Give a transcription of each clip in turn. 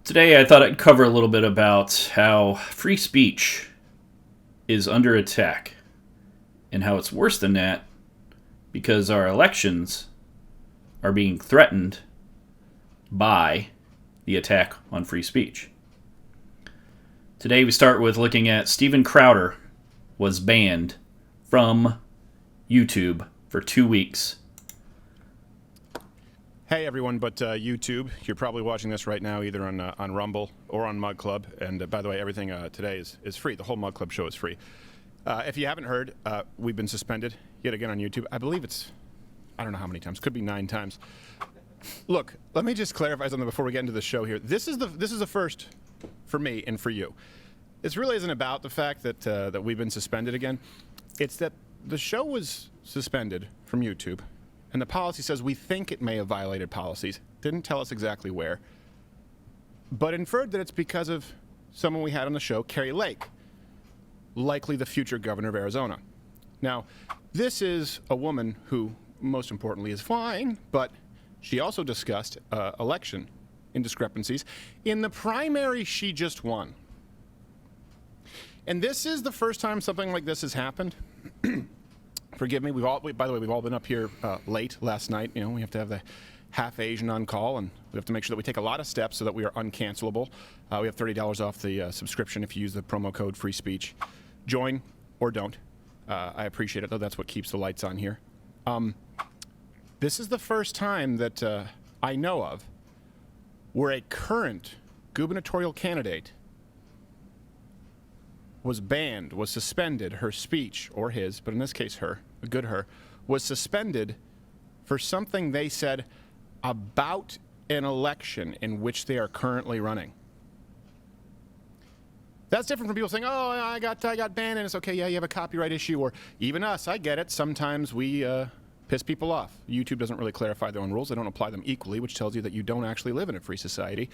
Today I thought I'd cover a little bit about how free speech is under attack and how it's worse than that because our elections are being threatened by the attack on free speech. Today we start with looking at Steven Crowder was banned from YouTube for 2 weeks. Hey everyone, but YouTube, you're probably watching this right now either on Rumble or on Mug Club. And by the way, everything today is free. The whole Mug Club show is free. If you haven't heard, we've been suspended yet again on YouTube. I believe I don't know how many times. Could be 9 times. Look, let me just clarify something before we get into the show here. This is the first for me and for you. This really isn't about the fact that we've been suspended again. It's that the show was suspended from YouTube. And the policy says we think it may have violated policies. Didn't tell us exactly where. But inferred that it's because of someone we had on the show, Kari Lake, likely the future governor of Arizona. Now, this is a woman who, most importantly, is fine, but she also discussed election indiscrepancies in the primary she just won. And this is the first time something like this has happened. Forgive me. By the way, we've all been up here late last night. You know, we have to have the half Asian on call, and we have to make sure that we take a lot of steps so that we are uncancelable. We have $30 off the subscription if you use the promo code Free Speech. Join or don't. I appreciate it, though. That's what keeps the lights on here. This is the first time that I know of where a current gubernatorial candidate was banned, was suspended, her speech, or his, but in this case her, a good her, was suspended for something they said about an election in which they are currently running. That's different from people saying, oh, I got banned and it's okay, yeah, you have a copyright issue, or even us, I get it, sometimes we piss people off. YouTube doesn't really clarify their own rules. They don't apply them equally, which tells you that you don't actually live in a free society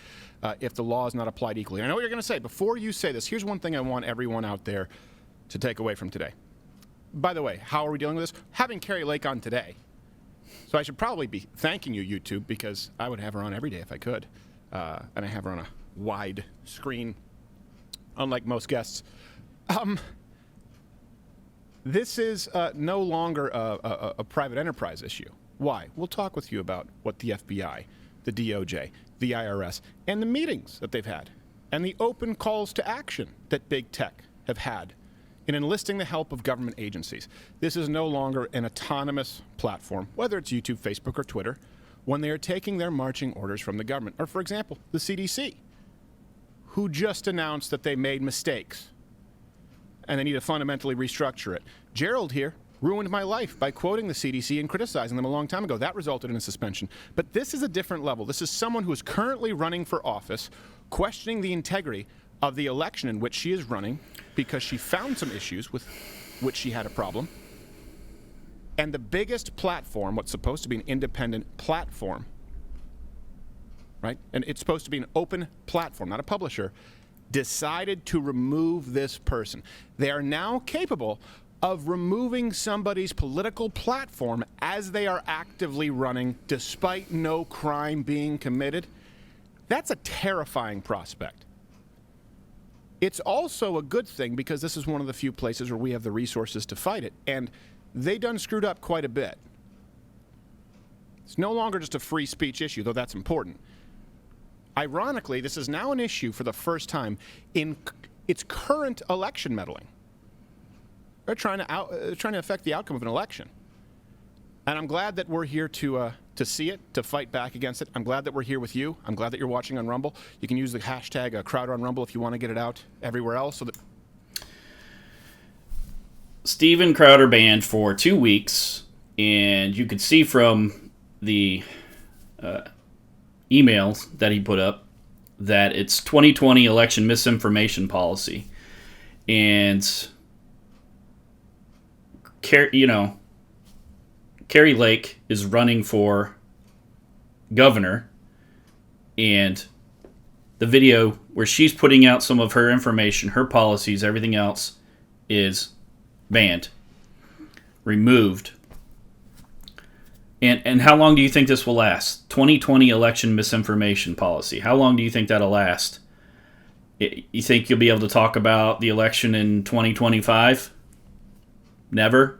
if the law is not applied equally. I know what you're going to say. Before you say this, here's one thing I want everyone out there to take away from today. By the way, how are we dealing with this? Having Kari Lake on today. So I should probably be thanking you, YouTube, because I would have her on every day if I could. And I have her on a wide screen, unlike most guests. This is no longer a private enterprise issue. Why? We'll talk with you about what the FBI, the DOJ, the IRS, and the meetings that they've had, and the open calls to action that big tech have had in enlisting the help of government agencies. This is no longer an autonomous platform, whether it's YouTube, Facebook, or Twitter, when they are taking their marching orders from the government. Or, for example, the CDC, who just announced that they made mistakes and they need to fundamentally restructure it. Gerald here ruined my life by quoting the CDC and criticizing them a long time ago. That resulted in a suspension. But this is a different level. This is someone who is currently running for office, questioning the integrity of the election in which she is running because she found some issues with which she had a problem. And the biggest platform, what's supposed to be an independent platform, right? And it's supposed to be an open platform, not a publisher, decided to remove this person. They are now capable of removing somebody's political platform as they are actively running despite no crime being committed. That's a terrifying prospect. It's also a good thing because this is one of the few places where we have the resources to fight it, and they done screwed up quite a bit. It's no longer just a free speech issue, though that's important. Ironically, this is now an issue for the first time in its current election meddling. They're trying to affect the outcome of an election. And I'm glad that we're here to see it, to fight back against it. I'm glad that we're here with you. I'm glad that you're watching on Rumble. You can use the hashtag Crowder on Rumble if you want to get it out everywhere else. So that Steven Crowder banned for 2 weeks, and you could see from the emails that he put up that it's 2020 election misinformation policy. And, Kari Lake is running for governor, and the video where she's putting out some of her information, her policies, everything else is banned, removed. And how long do you think this will last? 2020 election misinformation policy. How long do you think that'll last? You think you'll be able to talk about the election in 2025? Never.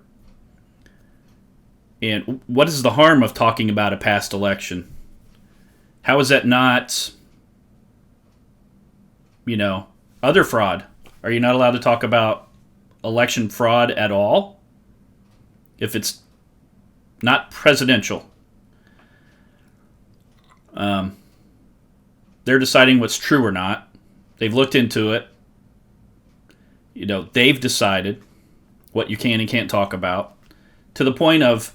And what is the harm of talking about a past election? How is that not, other fraud? Are you not allowed to talk about election fraud at all? If it's not presidential. They're deciding what's true or not. They've looked into it. They've decided what you can and can't talk about, to the point of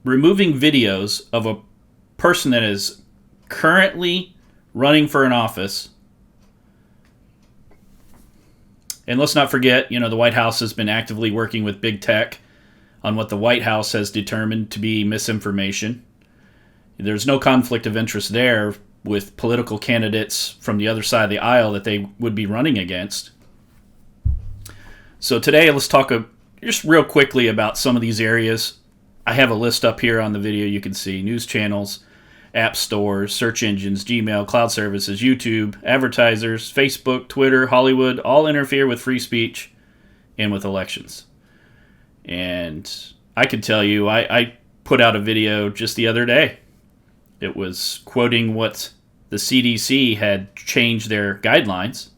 removing videos of a person that is currently running for an office. And let's not forget, the White House has been actively working with big tech on what the White House has determined to be misinformation. There's no conflict of interest there with political candidates from the other side of the aisle that they would be running against. So today, let's talk just real quickly about some of these areas. I have a list up here on the video you can see. News channels, app stores, search engines, Gmail, cloud services, YouTube, advertisers, Facebook, Twitter, Hollywood, all interfere with free speech and with elections. And I can tell you, I put out a video just the other day. It was quoting what the CDC had changed their guidelines.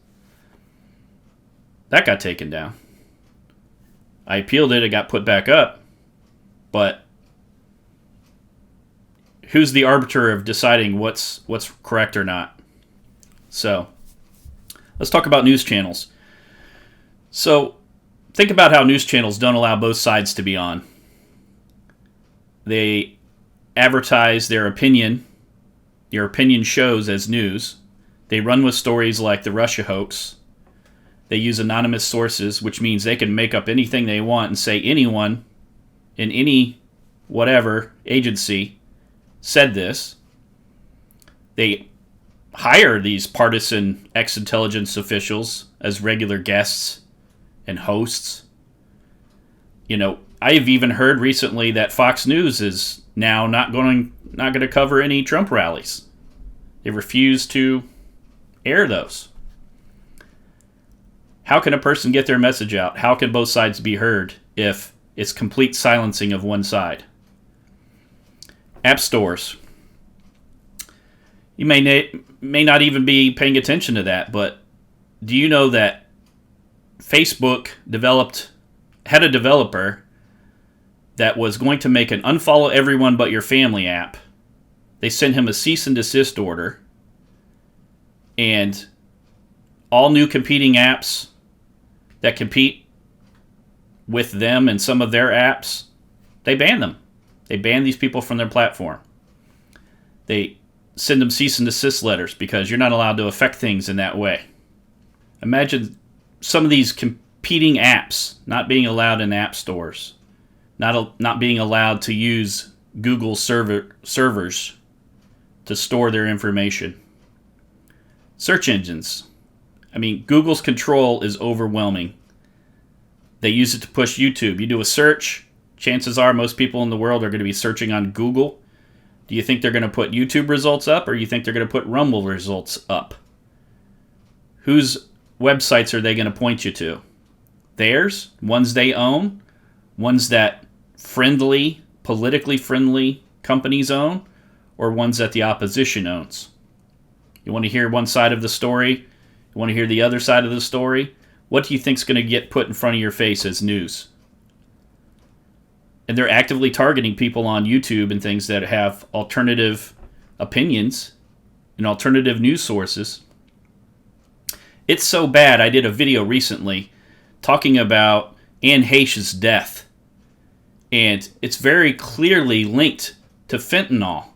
That got taken down. I appealed it, it got put back up. But who's the arbiter of deciding what's correct or not? So, let's talk about news channels. So, think about how news channels don't allow both sides to be on. They advertise their opinion shows as news. They run with stories like the Russia hoax. They use anonymous sources, which means they can make up anything they want and say anyone in any whatever agency said this. They hire these partisan ex-intelligence officials as regular guests and hosts. I've even heard recently that Fox News is now not going to cover any Trump rallies. They refuse to air those. How can a person get their message out? How can both sides be heard if it's complete silencing of one side? App stores. You may not even be paying attention to that, but do you know that Facebook had a developer that was going to make an unfollow everyone but your family app? They sent him a cease and desist order, and all new competing apps that compete with them and some of their apps, they ban them. They ban these people from their platform. They send them cease and desist letters because you're not allowed to affect things in that way. Imagine some of these competing apps not being allowed in app stores, not being allowed to use Google servers to store their information. Search engines. Google's control is overwhelming. They use it to push YouTube. You do a search, chances are most people in the world are going to be searching on Google. Do you think they're going to put YouTube results up, or you think they're going to put Rumble results up? Whose websites are they going to point you to? Theirs? Ones they own? Ones that politically friendly companies own? Or ones that the opposition owns? You want to hear one side of the story? You want to hear the other side of the story? What do you think is going to get put in front of your face as news? And they're actively targeting people on YouTube and things that have alternative opinions and alternative news sources. It's so bad, I did a video recently talking about Anne Heche's death. And it's very clearly linked to fentanyl.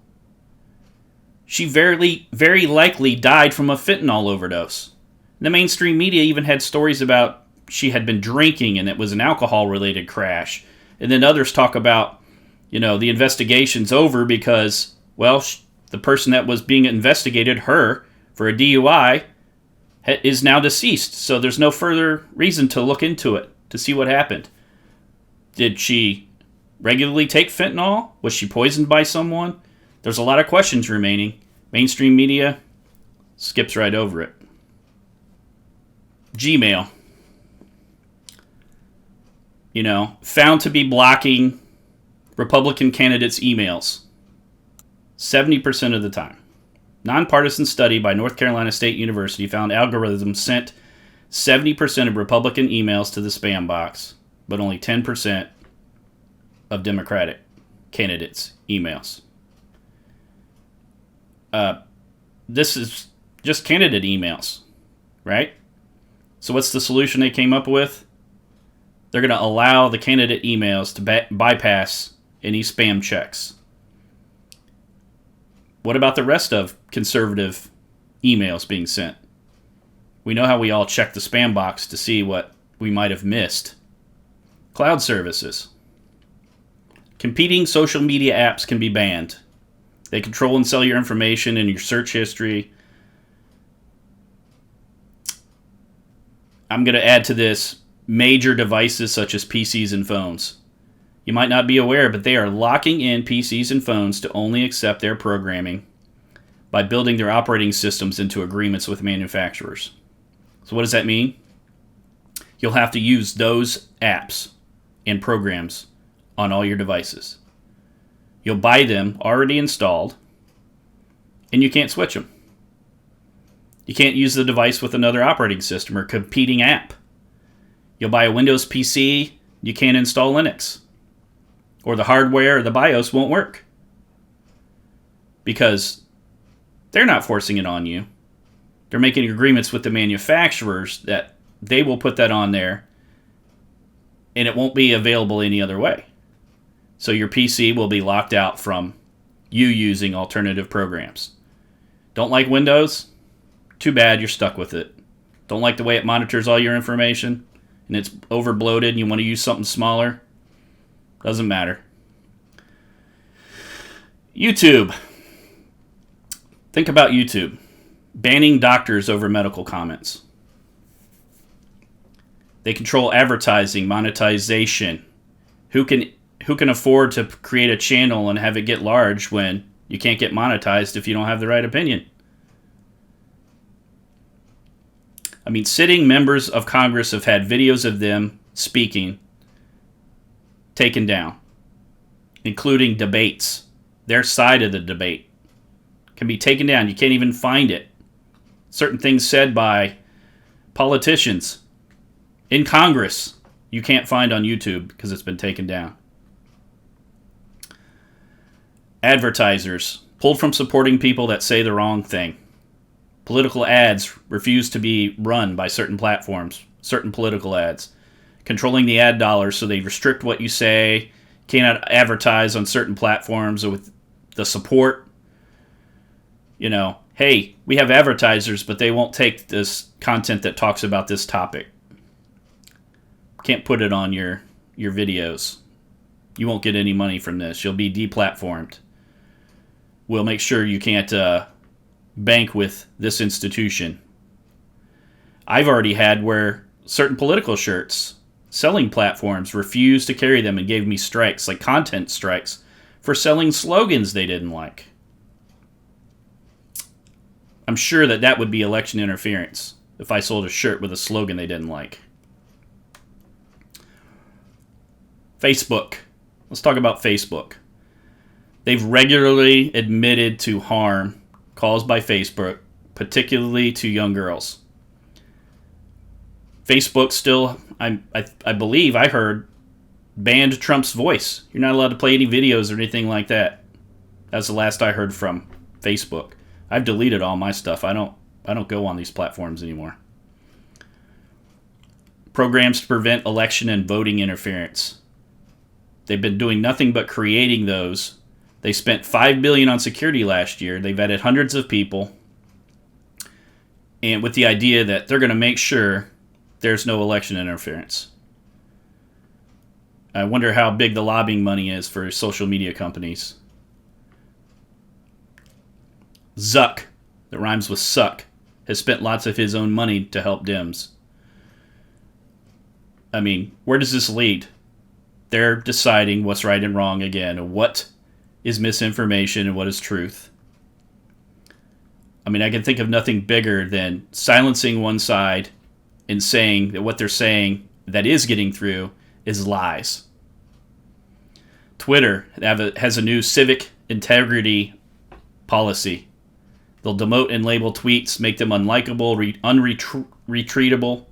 She very likely died from a fentanyl overdose. The mainstream media even had stories about she had been drinking and it was an alcohol-related crash. And then others talk about, the investigation's over because, the person that was being investigated, her, for a DUI, is now deceased. So there's no further reason to look into it, to see what happened. Did she regularly take fentanyl? Was she poisoned by someone? There's a lot of questions remaining. Mainstream media skips right over it. Gmail. Found to be blocking Republican candidates' emails 70% of the time. Nonpartisan study by North Carolina State University found algorithms sent 70% of Republican emails to the spam box, but only 10% of Democratic candidates' emails. This is just candidate emails, right? So what's the solution they came up with? They're going to allow the candidate emails to bypass any spam checks. What about the rest of conservative emails being sent? We know how we all check the spam box to see what we might have missed. Cloud services. Competing social media apps can be banned. They control and sell your information and your search history. I'm going to add to this major devices such as PCs and phones. You might not be aware, but they are locking in PCs and phones to only accept their programming by building their operating systems into agreements with manufacturers. So what does that mean? You'll have to use those apps and programs on all your devices. You'll buy them already installed, and you can't switch them. You can't use the device with another operating system or competing app. You'll buy a Windows PC, you can't install Linux. Or the hardware or the BIOS won't work. Because they're not forcing it on you. They're making agreements with the manufacturers that they will put that on there and it won't be available any other way. So your PC will be locked out from you using alternative programs. Don't like Windows? Too bad, you're stuck with it. Don't like the way it monitors all your information and it's over bloated and you want to use something smaller? Doesn't matter. YouTube. Think about YouTube. Banning doctors over medical comments. They control advertising, monetization. Who can afford to create a channel and have it get large when you can't get monetized if you don't have the right opinion? I mean, sitting members of Congress have had videos of them speaking taken down, including debates. Their side of the debate can be taken down. You can't even find it. Certain things said by politicians in Congress you can't find on YouTube because it's been taken down. Advertisers pulled from supporting people that say the wrong thing. Political ads refuse to be run by certain platforms, certain political ads. Controlling the ad dollars, so they restrict what you say, cannot advertise on certain platforms with the support. Hey, we have advertisers, but they won't take this content that talks about this topic. Can't put it on your videos. You won't get any money from this. You'll be deplatformed. We'll make sure you can't bank with this institution. I've already had where certain political shirts, selling platforms refused to carry them and gave me strikes, like content strikes, for selling slogans they didn't like. I'm sure that would be election interference if I sold a shirt with a slogan they didn't like. Facebook. Let's talk about Facebook. They've regularly admitted to harm caused by Facebook, particularly to young girls. Facebook still, I believe I heard, banned Trump's voice. You're not allowed to play any videos or anything like that. That's the last I heard from Facebook. I've deleted all my stuff. I don't go on these platforms anymore. Programs to prevent election and voting interference. They've been doing nothing but creating those. They spent $5 billion on security last year. They vetted hundreds of people, and with the idea that they're going to make sure there's no election interference. I wonder how big the lobbying money is for social media companies. Zuck, that rhymes with suck, has spent lots of his own money to help Dems. I mean, where does this lead? They're deciding what's right and wrong again, and what is misinformation and what is truth. I mean, I can think of nothing bigger than silencing one side and saying that what they're saying that is getting through is lies. Twitter has a new civic integrity policy. They'll demote and label tweets, make them unlikable, unretweetable.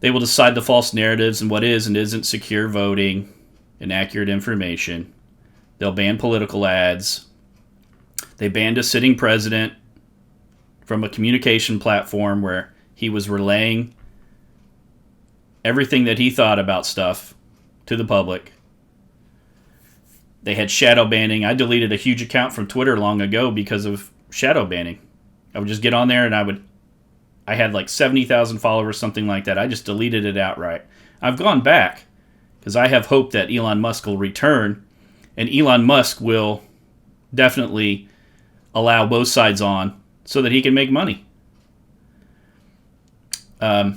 They will decide the false narratives and what is and isn't secure voting and accurate information. They'll ban political ads. They banned a sitting president from a communication platform where he was relaying everything that he thought about stuff to the public. They had shadow banning. I deleted a huge account from Twitter long ago because of shadow banning. I would just get on there and I had like 70,000 followers, something like that. I just deleted it outright. I've gone back because I have hope that Elon Musk will return, and Elon Musk will definitely allow both sides on so that he can make money. There's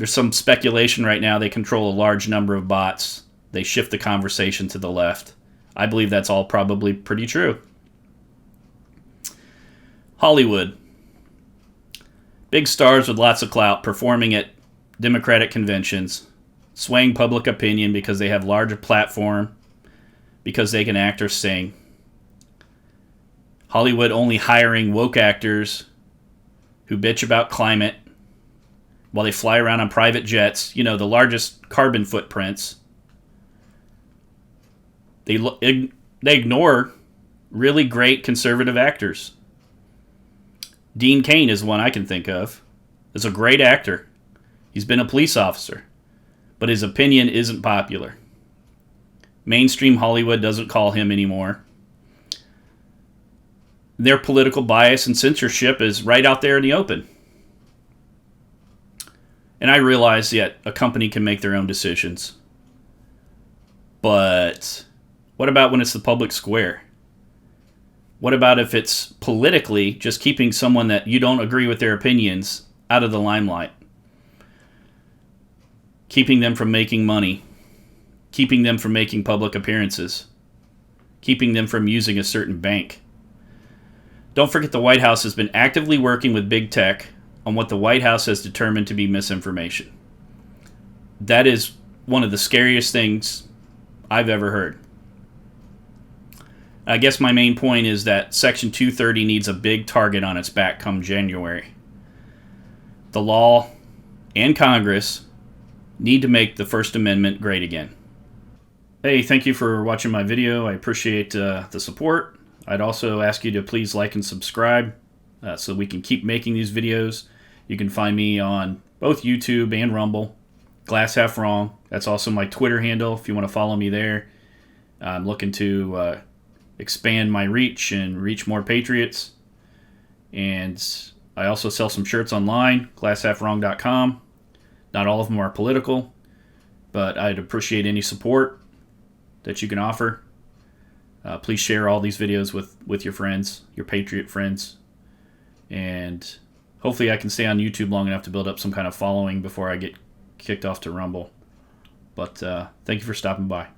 some speculation right now they control a large number of bots. They shift the conversation to the left. I believe that's all probably pretty true. Hollywood. Big stars with lots of clout performing at Democratic conventions, swaying public opinion because they have larger platform, because they can act or sing. Hollywood only hiring woke actors who bitch about climate while they fly around on private jets, the largest carbon footprints. They ignore really great conservative actors. Dean Cain is one I can think of. He's a great actor. He's been a police officer, but his opinion isn't popular. Mainstream Hollywood doesn't call him anymore. Their political bias and censorship is right out there in the open. And I realize that a company can make their own decisions. But what about when it's the public square? What about if it's politically just keeping someone that you don't agree with their opinions out of the limelight? Keeping them from making money. Keeping them from making public appearances. Keeping them from using a certain bank. Don't forget the White House has been actively working with big tech on what the White House has determined to be misinformation. That is one of the scariest things I've ever heard. I guess my main point is that Section 230 needs a big target on its back come January. The law and Congress need to make the First Amendment great again. Hey, thank you for watching my video. I appreciate the support. I'd also ask you to please like and subscribe so we can keep making these videos. You can find me on both YouTube and Rumble. Glass Half Wrong. That's also my Twitter handle if you want to follow me there. I'm looking to expand my reach and reach more patriots. And I also sell some shirts online, glasshalfwrong.com. Not all of them are political, but I'd appreciate any support that you can offer. Please share all these videos with your friends, your patriot friends. And hopefully I can stay on YouTube long enough to build up some kind of following before I get kicked off to Rumble. But thank you for stopping by.